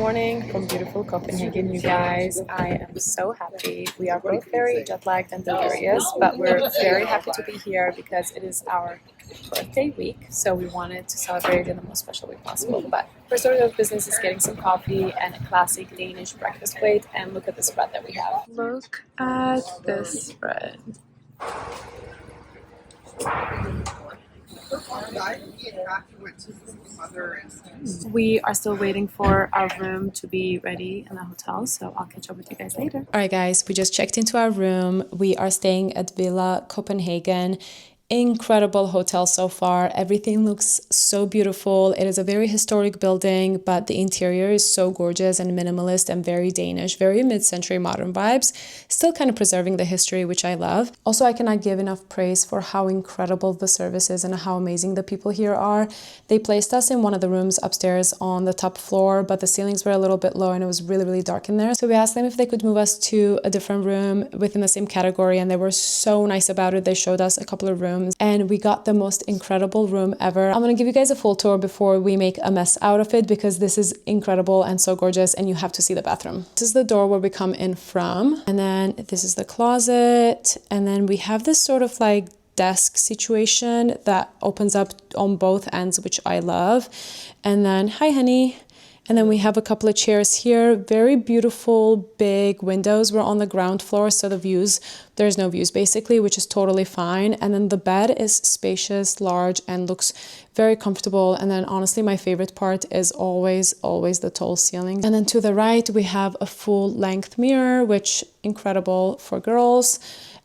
morning from beautiful Copenhagen, you guys. I am so happy. We are both very jet lagged and delirious, but we're very happy to be here because it is our birthday week. So we wanted to celebrate in the most special way possible. But first order of business is getting some coffee and a classic Danish breakfast plate. And look at the spread that we have. Look at this spread. We are still waiting for our room to be ready in the hotel, so I'll catch up with you guys later. All right, guys, we just checked into our room. We are staying at Villa Copenhagen. Incredible hotel so far. Everything looks so beautiful. It is a very historic building, but the interior is so gorgeous and minimalist and very Danish, very mid-century modern vibes, still kind of preserving the history, which I love. Also, I cannot give enough praise for how incredible the service is and how amazing the people here are. They placed us in one of the rooms upstairs on the top floor, but the ceilings were a little bit low and it was really, really dark in there. So we asked them if they could move us to a different room within the same category, and they were so nice about it. They showed us a couple of rooms and we got the most incredible room ever. I'm gonna give you guys a full tour before we make a mess out of it because this is incredible and so gorgeous, and you have to see the bathroom. This is the door where we come in from, and then this is the closet, and then we have this sort of like desk situation that opens up on both ends, which I love. And then, hi honey. And then we have a couple of chairs here, very beautiful big windows. We're on the ground floor, so there's no views basically, which is totally fine. And then the bed is spacious, large, and looks very comfortable. And then honestly, my favorite part is always the tall ceilings. And then to the right, we have a full length mirror, which incredible for girls.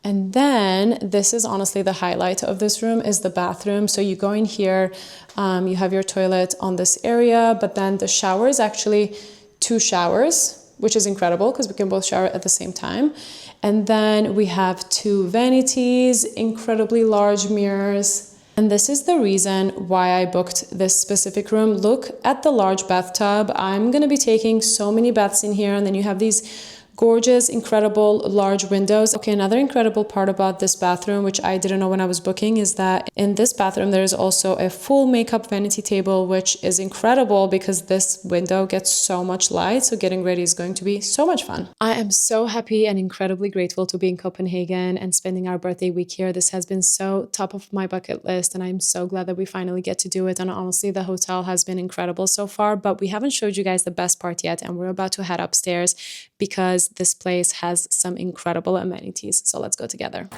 And then this is honestly the highlight of this room is the bathroom. So you go in here, you have your toilet on this area, but then the shower is actually 2 showers, which is incredible because we can both shower at the same time. And then we have 2 vanities, incredibly large mirrors. And this is the reason why I booked this specific room. Look at the large bathtub. I'm gonna be taking so many baths in here, and then you have these gorgeous, incredible, large windows. Okay, another incredible part about this bathroom, which I didn't know when I was booking, is that in this bathroom, there is also a full makeup vanity table, which is incredible because this window gets so much light. So getting ready is going to be so much fun. I am so happy and incredibly grateful to be in Copenhagen and spending our birthday week here. This has been so top of my bucket list, and I'm so glad that we finally get to do it. And honestly, the hotel has been incredible so far, but we haven't showed you guys the best part yet, and we're about to head upstairs because this place has some incredible amenities. So let's go together.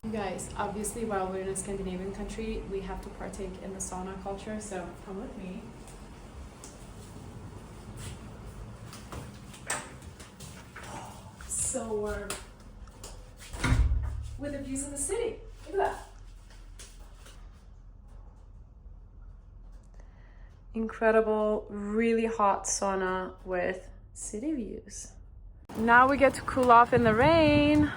You guys, obviously while we're in a Scandinavian country, we have to partake in the sauna culture, so come with me. So warm. With the views of the city. Look at that. Incredible, really hot sauna with city views. Now we get to cool off in the rain.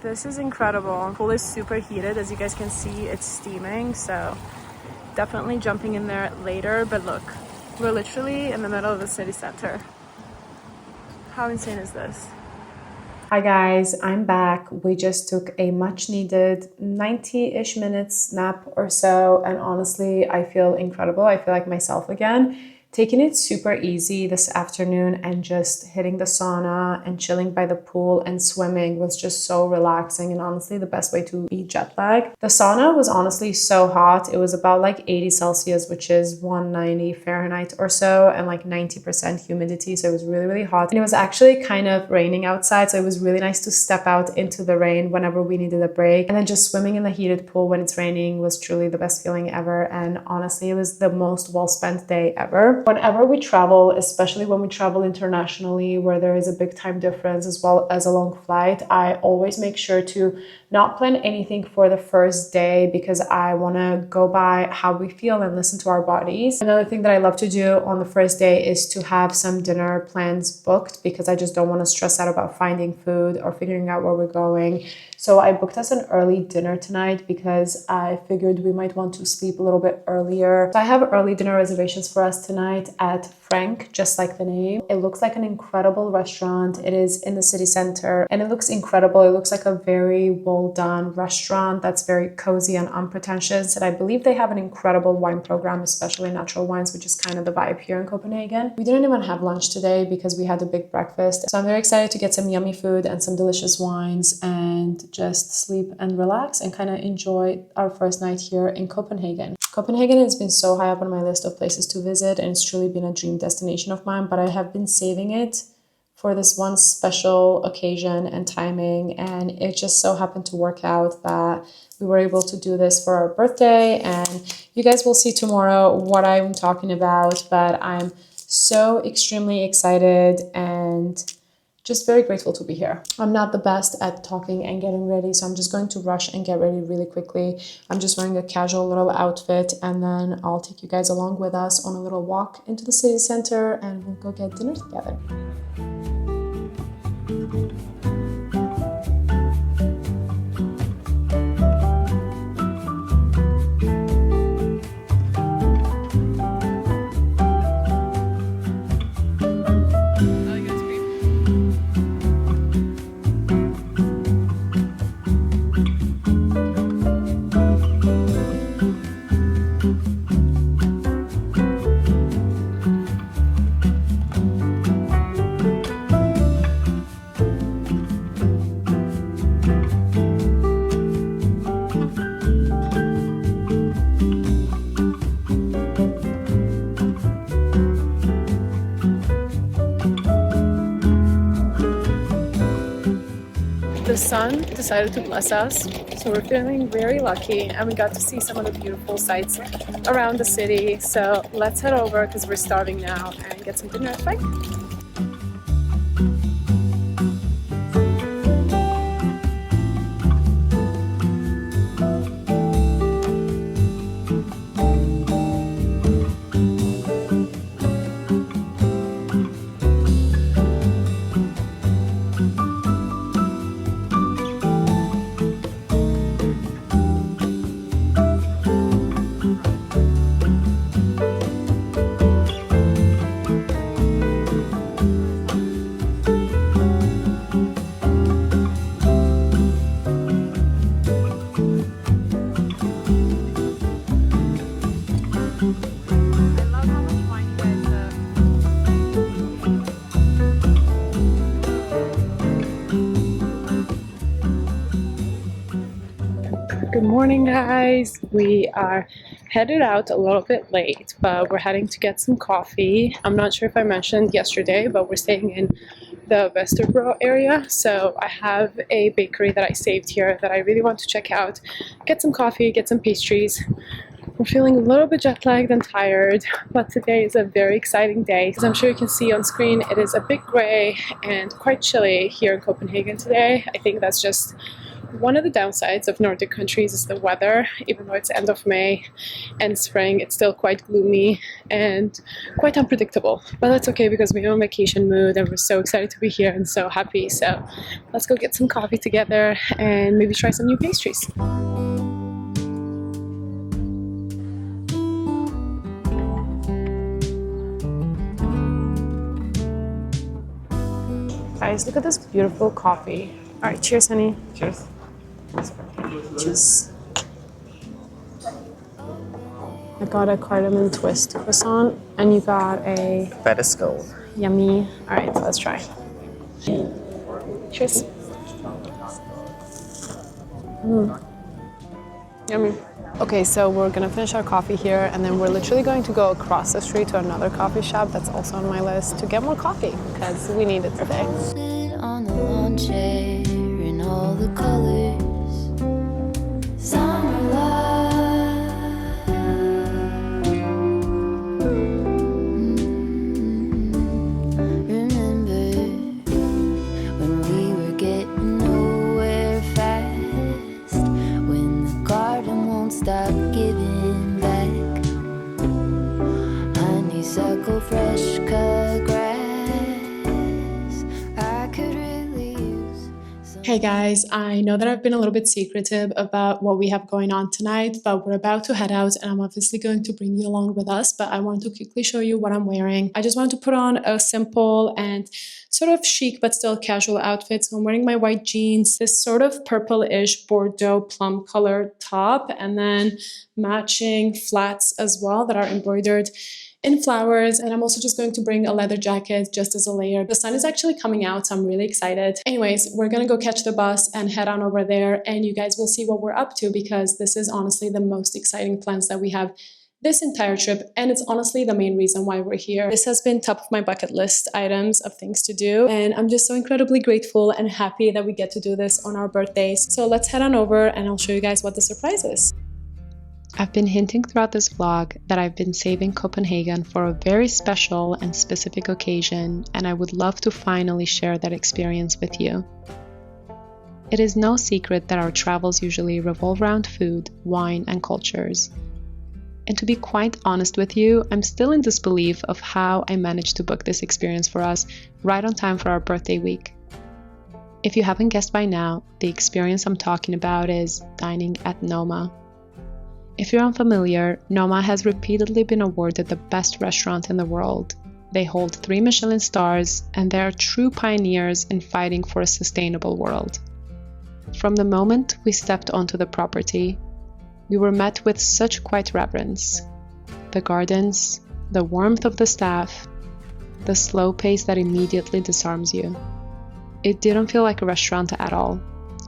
This is incredible. The pool is super heated. As you guys can see, it's steaming, so definitely jumping in there later. But look, we're literally in the middle of the city center. How insane is this? Hi guys, I'm back. We just took a much needed 90-ish minutes nap or so, and honestly, I feel incredible. I feel like myself again. Taking it super easy this afternoon and just hitting the sauna and chilling by the pool and swimming was just so relaxing, and honestly the best way to beat jet lag. The sauna was honestly so hot. It was about like 80 Celsius, which is 190 Fahrenheit or so, and like 90% humidity. So it was really, really hot. And it was actually kind of raining outside. So it was really nice to step out into the rain whenever we needed a break. And then just swimming in the heated pool when it's raining was truly the best feeling ever. And honestly, it was the most well-spent day ever. Whenever we travel, especially when we travel internationally where there is a big time difference as well as a long flight, I always make sure to not plan anything for the first day because I want to go by how we feel and listen to our bodies. Another thing that I love to do on the first day is to have some dinner plans booked because I just don't want to stress out about finding food or figuring out where we're going. So I booked us an early dinner tonight because I figured we might want to sleep a little bit earlier. So I have early dinner reservations for us tonight. night at Frank, just like the name. It looks like an incredible restaurant. It is in the city center and it looks incredible. It looks like a very well done restaurant that's very cozy and unpretentious. And I believe they have an incredible wine program, especially natural wines, which is kind of the vibe here in Copenhagen. We didn't even have lunch today because we had a big breakfast. So I'm very excited to get some yummy food and some delicious wines and just sleep and relax and kind of enjoy our first night here in Copenhagen. Copenhagen has been so high up on my list of places to visit and it's truly been a dream destination of mine, but I have been saving it for this one special occasion and timing, and it just so happened to work out that we were able to do this for our birthday, and you guys will see tomorrow what I'm talking about, but I'm so extremely excited and just very grateful to be here. I'm not the best at talking and getting ready, so I'm just going to rush and get ready really quickly. I'm just wearing a casual little outfit and then I'll take you guys along with us on a little walk into the city center and we'll go get dinner together. The sun decided to bless us, so we're feeling very lucky and we got to see some of the beautiful sights around the city. So let's head over because we're starving now and get some dinner at Frank. Good morning, guys. We are headed out a little bit late, but we're heading to get some coffee. I'm not sure if I mentioned yesterday, but we're staying in the Vesterbro area. So I have a bakery that I saved here that I really want to check out, get some coffee, get some pastries. We're feeling a little bit jet lagged and tired, but today is a very exciting day. As I'm sure you can see on screen, it is a bit gray and quite chilly here in Copenhagen today. I think that's just one of the downsides of Nordic countries is the weather. Even though it's end of May and spring, it's still quite gloomy and quite unpredictable. But that's okay because we're in vacation mood and we're so excited to be here and so happy. So let's go get some coffee together and maybe try some new pastries. Guys, look at this beautiful coffee. All right, cheers, honey. Cheers. Cheers. I got a cardamom twist croissant, and you got a Fettisco. Yummy. All right, so let's try. Cheers. Yummy. Okay, so we're gonna finish our coffee here, and then we're literally going to go across the street to another coffee shop that's also on my list to get more coffee because we need it today. On the lawn chair in all the colors. Summer love. Remember when we were getting nowhere fast, when the garden won't stop giving back. Honeysuckle, fresh cut grass. I could really use some. Okay guys, I know that I've been a little bit secretive about what we have going on tonight, but we're about to head out and I'm obviously going to bring you along with us, but I want to quickly show you what I'm wearing. I just want to put on a simple and sort of chic but still casual outfit. So I'm wearing my white jeans, this sort of purple-ish Bordeaux plum color top, and then matching flats as well that are embroidered in flowers. And I'm also just going to bring a leather jacket just as a layer. The sun is actually coming out, so I'm really excited. Anyways, we're gonna go catch the bus and head on over there, and you guys will see what we're up to, because this is honestly the most exciting plans that we have this entire trip, and it's honestly the main reason why we're here. This has been top of my bucket list items of things to do, and I'm just so incredibly grateful and happy that we get to do this on our birthdays. So let's head on over and I'll show you guys what the surprise is. I've been hinting throughout this vlog that I've been saving Copenhagen for a very special and specific occasion, and I would love to finally share that experience with you. It is no secret that our travels usually revolve around food, wine, and cultures. And to be quite honest with you, I'm still in disbelief of how I managed to book this experience for us right on time for our birthday week. If you haven't guessed by now, the experience I'm talking about is dining at Noma. If you're unfamiliar, Noma has repeatedly been awarded the best restaurant in the world. They hold 3 Michelin stars, and they are true pioneers in fighting for a sustainable world. From the moment we stepped onto the property, we were met with such quiet reverence. The gardens, the warmth of the staff, the slow pace that immediately disarms you. It didn't feel like a restaurant at all.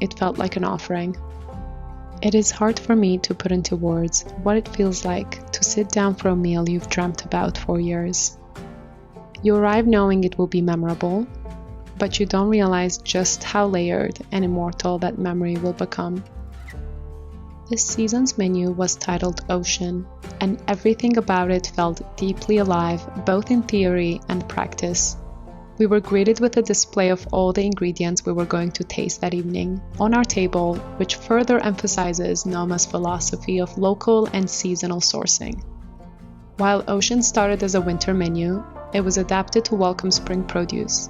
It felt like an offering. It is hard for me to put into words what it feels like to sit down for a meal you've dreamt about for years. You arrive knowing it will be memorable, but you don't realize just how layered and immortal that memory will become. This season's menu was titled Ocean, and everything about it felt deeply alive, both in theory and practice. We were greeted with a display of all the ingredients we were going to taste that evening on our table, which further emphasizes Noma's philosophy of local and seasonal sourcing. While Ocean started as a winter menu, it was adapted to welcome spring produce.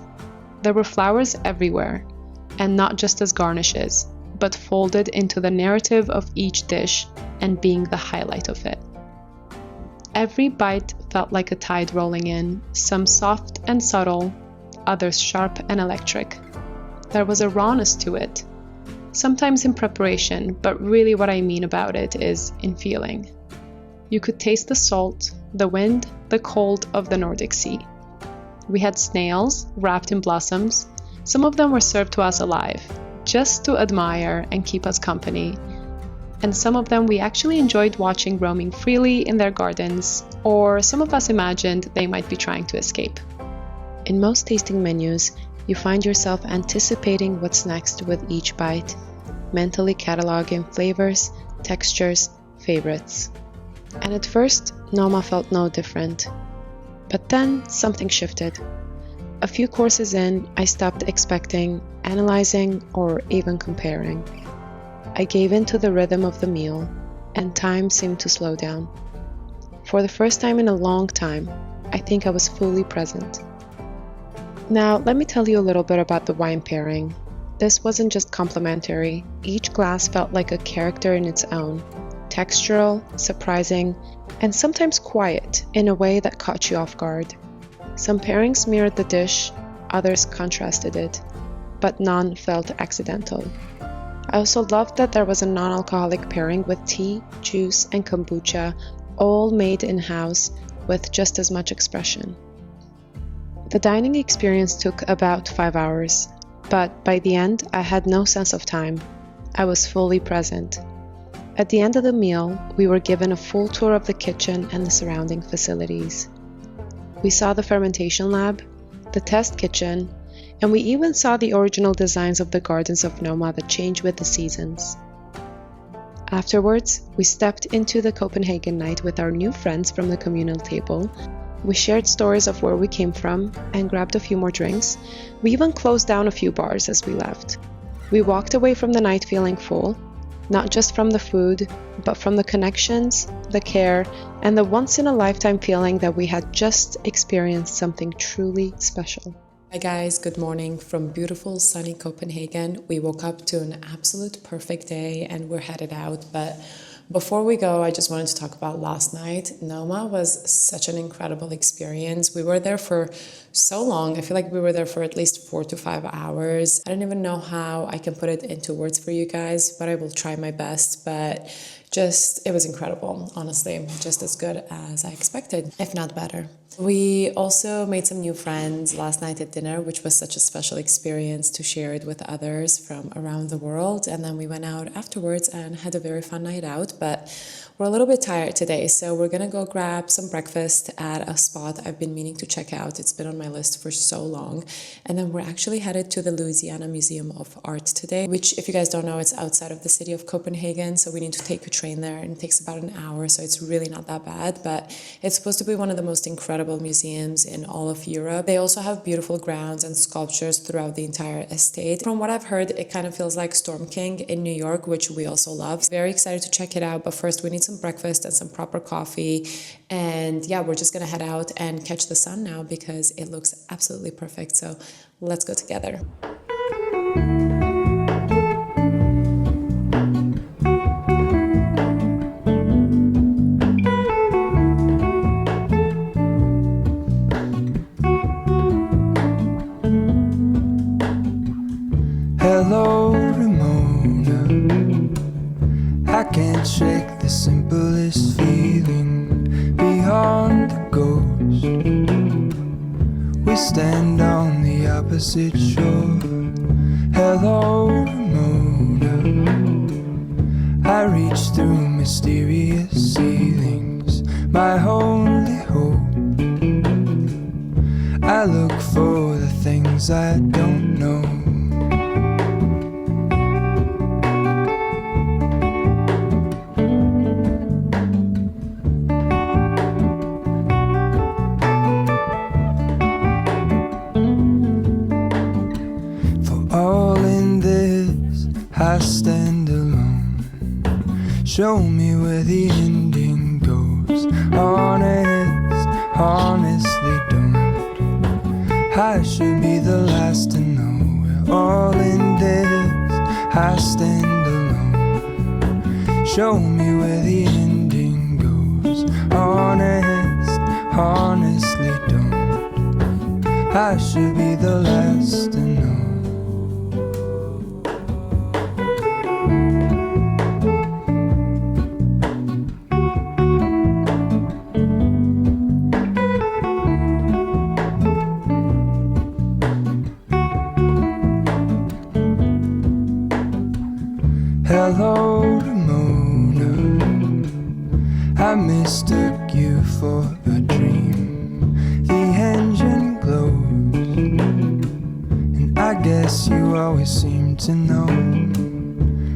There were flowers everywhere, and not just as garnishes, but folded into the narrative of each dish and being the highlight of it. Every bite felt like a tide rolling in, some soft and subtle, others sharp and electric. There was a rawness to it, sometimes in preparation, but really what I mean about it is in feeling. You could taste the salt, the wind, the cold of the Nordic Sea. We had snails wrapped in blossoms. Some of them were served to us alive, just to admire and keep us company. And some of them we actually enjoyed watching roaming freely in their gardens, or some of us imagined they might be trying to escape. In most tasting menus, you find yourself anticipating what's next with each bite, mentally cataloging flavors, textures, favorites. And at first, Noma felt no different. But then something shifted. A few courses in, I stopped expecting, analyzing, or even comparing. I gave in to the rhythm of the meal, and time seemed to slow down. For the first time in a long time, I think I was fully present. Now, let me tell you a little bit about the wine pairing. This wasn't just complimentary. Each glass felt like a character in its own, textural, surprising, and sometimes quiet in a way that caught you off guard. Some pairings mirrored the dish, others contrasted it, but none felt accidental. I also loved that there was a non-alcoholic pairing with tea, juice, and kombucha, all made in-house with just as much expression. The dining experience took about 5 hours, but by the end, I had no sense of time. I was fully present. At the end of the meal, we were given a full tour of the kitchen and the surrounding facilities. We saw the fermentation lab, the test kitchen, and we even saw the original designs of the gardens of Noma that change with the seasons. Afterwards, we stepped into the Copenhagen night with our new friends from the communal table. We shared stories of where we came from and grabbed a few more drinks. We even closed down a few bars as we left. We walked away from the night feeling full, not just from the food, but from the connections, the care, and the once-in-a-lifetime feeling that we had just experienced something truly special. Hi guys, good morning from beautiful sunny Copenhagen. We woke up to an absolute perfect day and we're headed out, but before we go, I just wanted to talk about last night. Noma was such an incredible experience. We were there for so long. I feel like we were there for at least 4 to 5 hours. I don't even know how I can put it into words for you guys, but I will try my best. But it was incredible, honestly, just as good as I expected, if not better. We also made some new friends last night at dinner, which was such a special experience to share it with others from around the world. And then we went out afterwards and had a very fun night out, but we're a little bit tired today, so we're gonna go grab some breakfast at a spot I've been meaning to check out. It's been on my list for so long. And then we're actually headed to the Louisiana Museum of Art today, which, if you guys don't know, it's outside of the city of Copenhagen, so we need to take a train there and it takes about an hour, so it's really not that bad, but it's supposed to be one of the most incredible museums in all of Europe. They also have beautiful grounds and sculptures throughout the entire estate. From what I've heard, it kind of feels like Storm King in New York, which we also love. Very excited to check it out, but first we need some breakfast and some proper coffee. And yeah, we're just gonna head out and catch the sun now because it looks absolutely perfect. So let's go together. Hello, Ramona. I can't shake the simplest feeling beyond the ghost. We stand on the opposite shore. Hello, Ramona. I reach through mysterious ceilings, my only hope. I look for the things I don't know. I stand alone. Show me where the ending goes. Honest, honestly don't. I should be the last to know. We're all in this. I stand alone. Show me where the ending goes. Honest, honestly don't. I should be the last to know. Hello, Ramona. I mistook you for a dream. The engine glows, and I guess you always seem to know.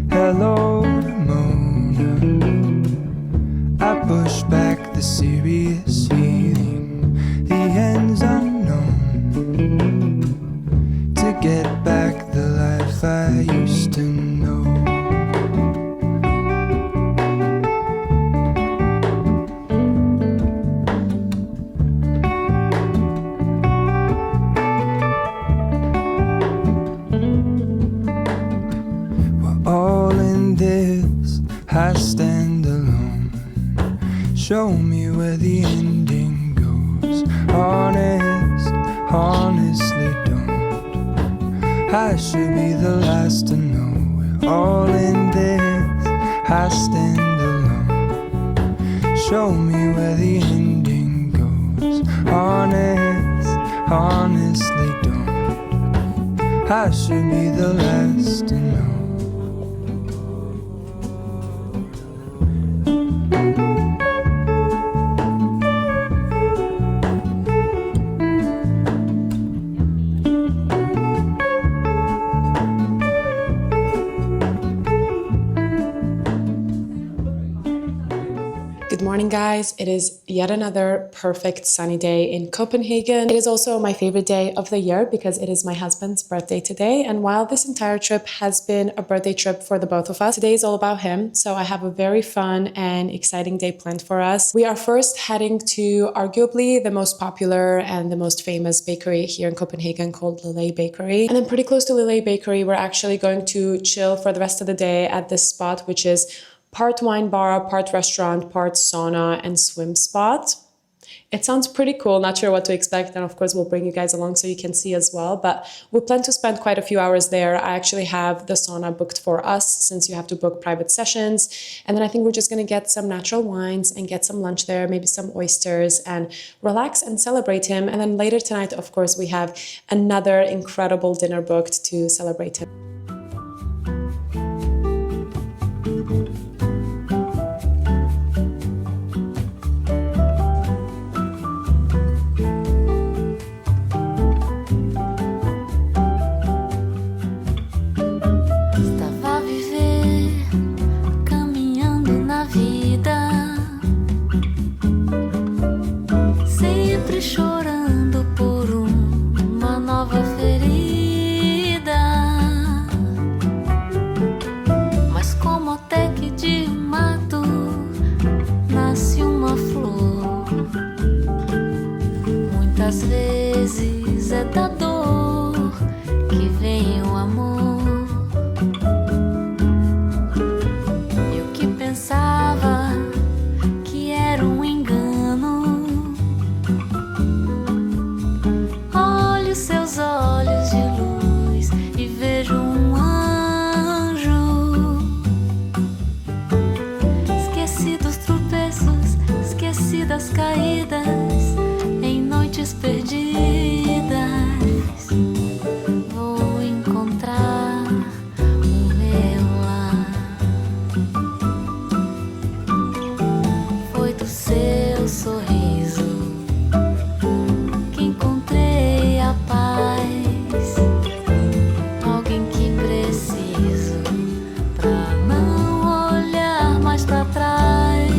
Hello, Ramona. I push back the serious feeling. The end's unknown. To get back the life I used to know. I stand alone. Show me where the ending goes. Honest, honestly don't. I should be the last to know. We're all in this. I stand alone. Show me where the ending goes. Honest, honestly don't. I should be the last to know. Good morning, guys, it is yet another perfect sunny day in Copenhagen. It is also my favorite day of the year because it is my husband's birthday today. And while this entire trip has been a birthday trip for the both of us, today is all about him. So I have a very fun and exciting day planned for us. We are first heading to arguably the most popular and the most famous bakery here in Copenhagen called Lille Bakery. And then pretty close to Lille Bakery, we're actually going to chill for the rest of the day at this spot, which is part wine bar, part restaurant, part sauna and swim spot. It sounds pretty cool, not sure what to expect, and of course we'll bring you guys along so you can see as well, but we plan to spend quite a few hours there. I actually have the sauna booked for us since you have to book private sessions, and then I think we're just going to get some natural wines and get some lunch there, maybe some oysters, and relax and celebrate him. And then later tonight, of course, we have another incredible dinner booked to celebrate him. Às vezes é da dor que vem o amor. Eu que pensava que era engano. Olho seus olhos de luz e vejo anjo. Esqueci dos tropeços, esqueci das caídas. Perdidas, vou encontrar o meu lar. Foi do seu sorriso que encontrei a paz. Alguém que preciso pra não olhar mais pra trás.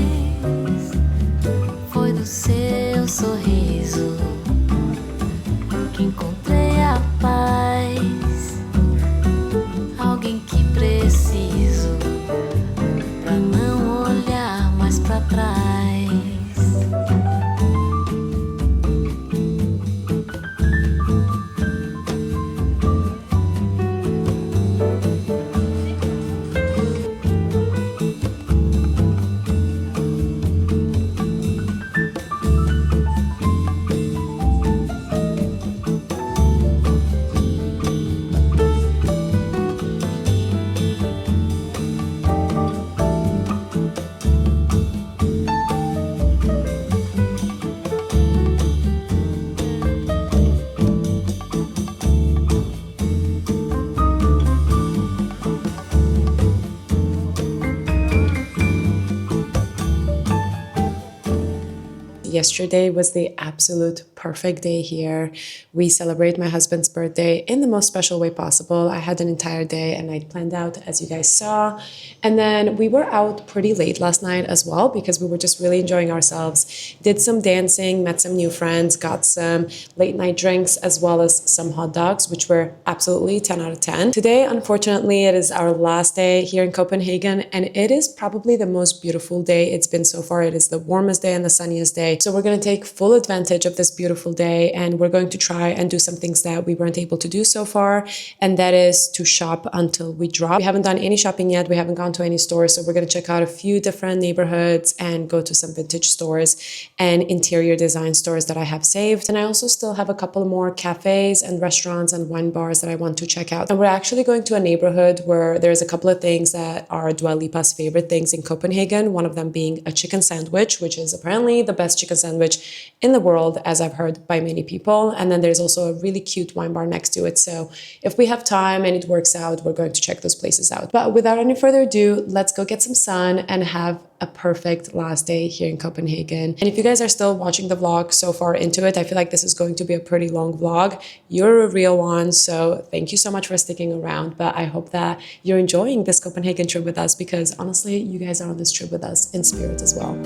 Foi do seu sorriso que encontrei a paz. Alguém que preciso pra não olhar mais pra trás. Yesterday was the absolute perfect day here. We celebrate my husband's birthday in the most special way possible. I had an entire day and night planned out, as you guys saw. And then we were out pretty late last night as well because we were just really enjoying ourselves. Did some dancing, met some new friends, got some late night drinks as well as some hot dogs, which were absolutely 10 out of 10. Today, unfortunately, it is our last day here in Copenhagen and it is probably the most beautiful day it's been so far. It is the warmest day and the sunniest day. So we're going to take full advantage of this beautiful day and we're going to try and do some things that we weren't able to do so far, and that is to shop until we drop. We haven't done any shopping yet. We haven't gone to any stores, so we're going to check out a few different neighborhoods and go to some vintage stores and interior design stores that I have saved. And I also still have a couple more cafes and restaurants and wine bars that I want to check out. And we're actually going to a neighborhood where there's a couple of things that are Dua Lipa's favorite things in Copenhagen, one of them being a chicken sandwich, which is apparently the best chicken sandwich in the world, as I've heard by many people. And then there's also a really cute wine bar next to it. So if we have time and it works out, we're going to check those places out. But without any further ado, let's go get some sun and have a perfect last day here in Copenhagen. And if you guys are still watching the vlog so far into it, I feel like this is going to be a pretty long vlog. You're a real one, so thank you so much for sticking around. But I hope that you're enjoying this Copenhagen trip with us, because honestly, you guys are on this trip with us in spirit as well.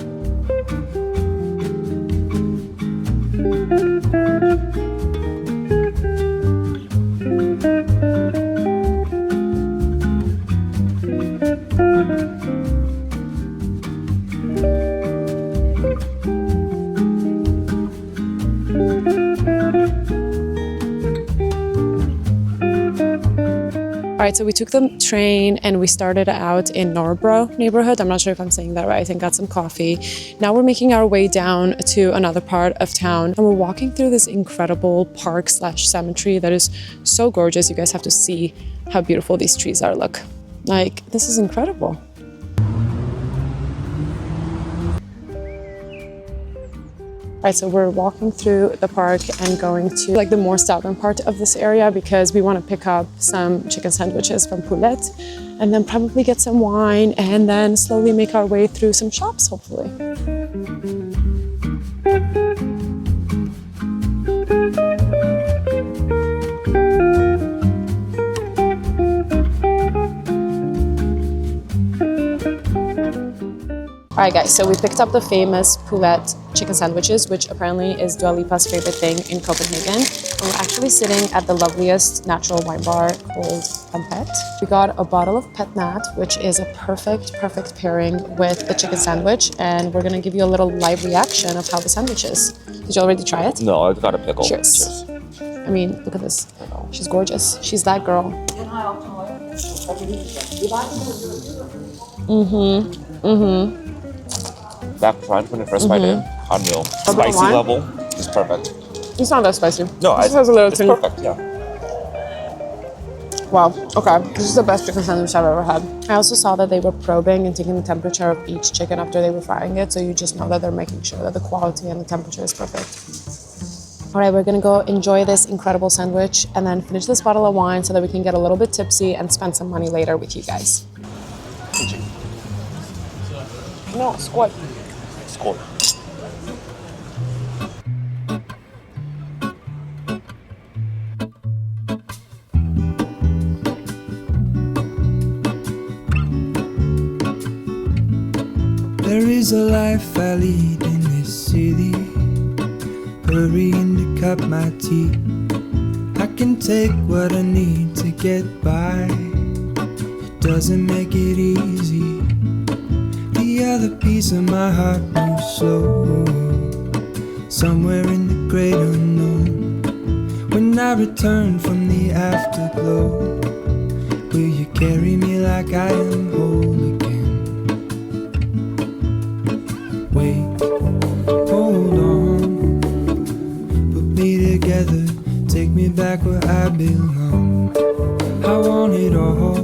All right, so we took the train and we started out in Nørrebro neighborhood. I'm not sure if I'm saying that right. I think got some coffee. Now we're making our way down to another part of town and we're walking through this incredible park slash cemetery that is so gorgeous. You guys have to see how beautiful these trees are. Look, like this is incredible. All right, so we're walking through the park and going to like the more southern part of this area because we want to pick up some chicken sandwiches from Poulet and then probably get some wine and then slowly make our way through some shops, hopefully. All right, guys, so we picked up the famous Poulet chicken sandwiches, which apparently is Dua Lipa's favorite thing in Copenhagen. And we're actually sitting at the loveliest natural wine bar called Pet. We got a bottle of Pet Nat, which is a perfect pairing with the chicken sandwich. And we're gonna give you a little live reaction of how the sandwich is. Did you already try it? No, I've got a pickle. Cheers. I mean, look at this. She's gorgeous. She's that girl. That crunch when it first bite in, hot meal. Spicy level is perfect. It's not that spicy. No, it just has a little it's thing. perfect, yeah. Wow, okay. This is the best chicken sandwich I've ever had. I also saw that they were probing and taking the temperature of each chicken after they were frying it, so you just know that they're making sure that the quality and the temperature is perfect. All right, we're gonna go enjoy this incredible sandwich and then finish this bottle of wine so that we can get a little bit tipsy and spend some money later with you guys. No, squat. Skål. There is a life I lead in this city, hurrying to cut my teeth. I can take what I need to get by. It doesn't make it easy. The other piece of my heart moves slow, somewhere in the great unknown. When I return from the afterglow, will you carry me like I am whole again? Wait, hold on, put me together, take me back where I belong. I want it all.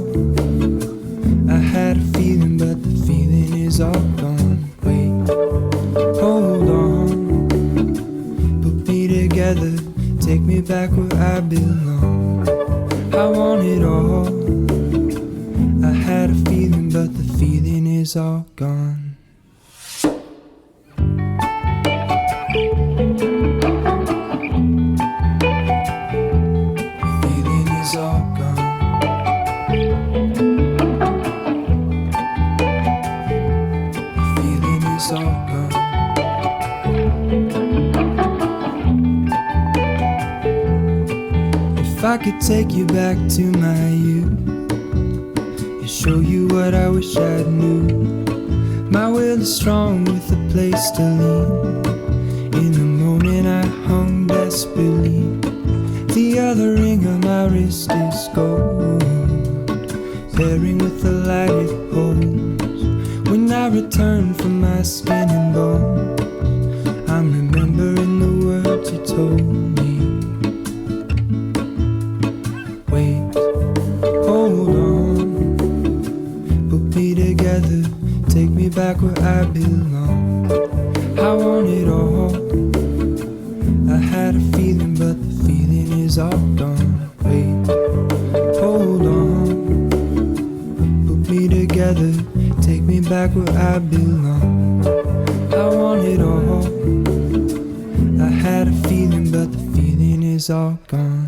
I had a feeling, but the feeling is all gone. Wait, hold on, put me together, take me back where I belong. I want it all. I had a feeling, but the feeling is all gone. If I could take you back to my youth and show you what I wish I knew. My will is strong with a place to lean. In the moment I hung desperately. The other ring on my wrist is gold, pairing with the light it holds. When I return from my skin and bones, I'm remembering the words you told me. Wait, hold on, put me together, take me back where I belong. I want it all. I had a feeling, but the feeling is all gone. Wait, hold on, put me together, take me back where I belong. I want it all. I had a feeling, but the feeling is all gone.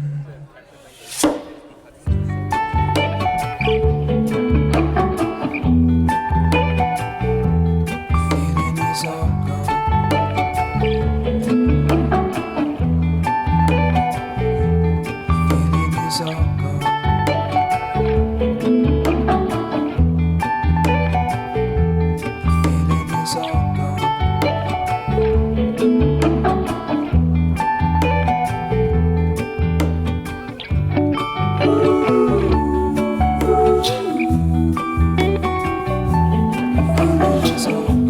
Just